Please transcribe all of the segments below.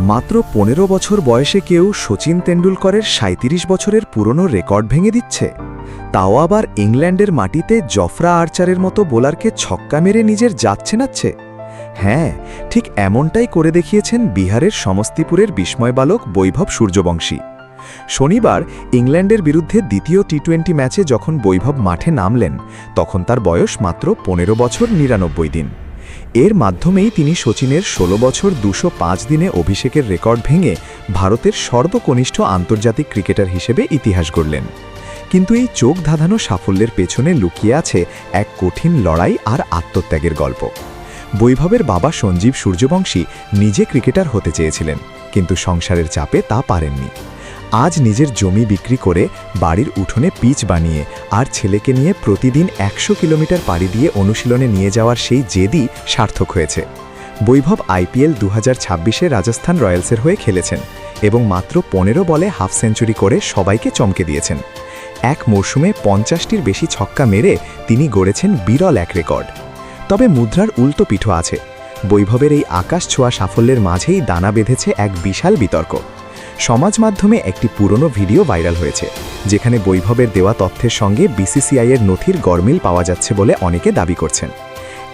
মাত্র ১৫ বছর বয়সে কেউ শচীন তেন্ডুলকরের ৩৭ বছরের পুরনো রেকর্ড ভেঙে দিচ্ছে, তাও আবার ইংল্যান্ডের মাটিতে জফরা আর্চারের মতো বোলারকে ছক্কা মেরে নিজের জাত ছেনাচ্ছে। হ্যাঁ, ঠিক এমনটাই করে দেখিয়েছেন বিহারের সমস্তিপুরের বিস্ময় বালক বৈভব সূর্যবংশী। শনিবার ইংল্যান্ডের বিরুদ্ধে দ্বিতীয় টি-20 ম্যাচে যখন বৈভব মাঠে নামলেন, তখন তার বয়স মাত্র ১৫ বছর ৯৯ দিন। এর মাধ্যমেই তিনি শচীনের ১৬ বছর ২০৫ দিনে অভিষেকের রেকর্ড ভেঙে ভারতের সর্বকনিষ্ঠ আন্তর্জাতিক ক্রিকেটার হিসেবে ইতিহাস গড়লেন। কিন্তু এই চোখ ধাঁধানো সাফল্যের পেছনে লুকিয়ে আছে এক কঠিন লড়াই আর আত্মত্যাগের গল্প। বৈভবের বাবা সঞ্জীব সূর্যবংশী নিজে ক্রিকেটার হতে চেয়েছিলেন, কিন্তু সংসারের চাপে তা পারেননি। আজ নিজের জমি বিক্রি করে বাড়ির উঠোনে পিচ বানিয়ে আর ছেলেকে নিয়ে প্রতিদিন ১০০ কিলোমিটার পাড়ি দিয়ে অনুশীলনে নিয়ে যাওয়ার সেই জেদই সার্থক হয়েছে। বৈভব IPL ২০২৬-এ রাজস্থান রয়্যালসের হয়ে খেলেছেন এবং মাত্র ১৫ বলে হাফ সেঞ্চুরি করে সবাইকে চমকে দিয়েছেন। এক মরশুমে ৫০টির বেশি ছক্কা মেরে তিনি গড়েছেন বিরল এক রেকর্ড। তবে মুদ্রার উল্টো পিঠও আছে। বৈভবের এই আকাশ ছোঁয়া সাফল্যের মাঝেই দানা বেঁধেছে এক বিশাল বিতর্ক। সমাজ মাধ্যমে একটি পুরনো ভিডিও ভাইরাল হয়েছে, যেখানে বৈভবের দেওয়া তথ্যের সঙ্গে BCCI-এর নথির গরমিল পাওয়া যাচ্ছে বলে অনেকে দাবি করছেন।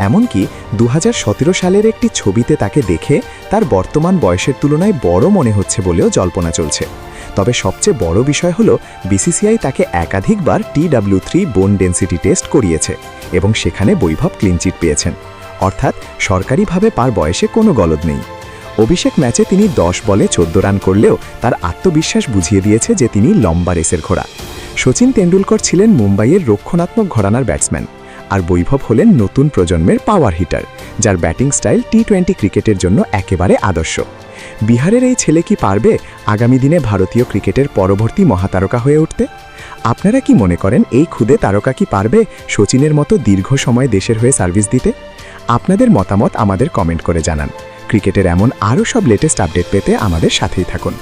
এমনকি ২০১৭ সালের একটি ছবিতে তাকে দেখে তার বর্তমান বয়সের তুলনায় বড় মনে হচ্ছে বলেও জল্পনা চলছে। তবে সবচেয়ে বড় বিষয় হল BCCI তাকে একাধিকবার TW3 বোন ডেন্সিটি টেস্ট করিয়েছে এবং সেখানে বৈভব ক্লিনচিট পেয়েছেন, অর্থাৎ সরকারিভাবে পার বয়সে কোনো গলদ নেই। অভিষেক ম্যাচে তিনি ১০ বলে ১৪ রান করলেও তার আত্মবিশ্বাস বুঝিয়ে দিয়েছে যে তিনি লম্বা রেসের ঘোড়া। শচীন তেন্ডুলকর ছিলেন মুম্বাইয়ের রক্ষণাত্মক ঘরানার ব্যাটসম্যান, আর বৈভব হলেন নতুন প্রজন্মের পাওয়ার হিটার, যার ব্যাটিং স্টাইল টি-20 ক্রিকেটের জন্য একেবারে আদর্শ। বিহারের এই ছেলে কি পারবে আগামী দিনে ভারতীয় ক্রিকেটের পরবর্তী মহাতারকা হয়ে উঠতে? আপনারা কি মনে করেন এই ক্ষুদে তারকা কি পারবে শচীনের মতো দীর্ঘ সময় দেশের হয়ে সার্ভিস দিতে? আপনাদের মতামত আমাদের কমেন্ট করে জানান। ক্রিকেটের এমন আরও সব লেটেস্ট আপডেট পেতে আমাদের সাথেই থাকুন।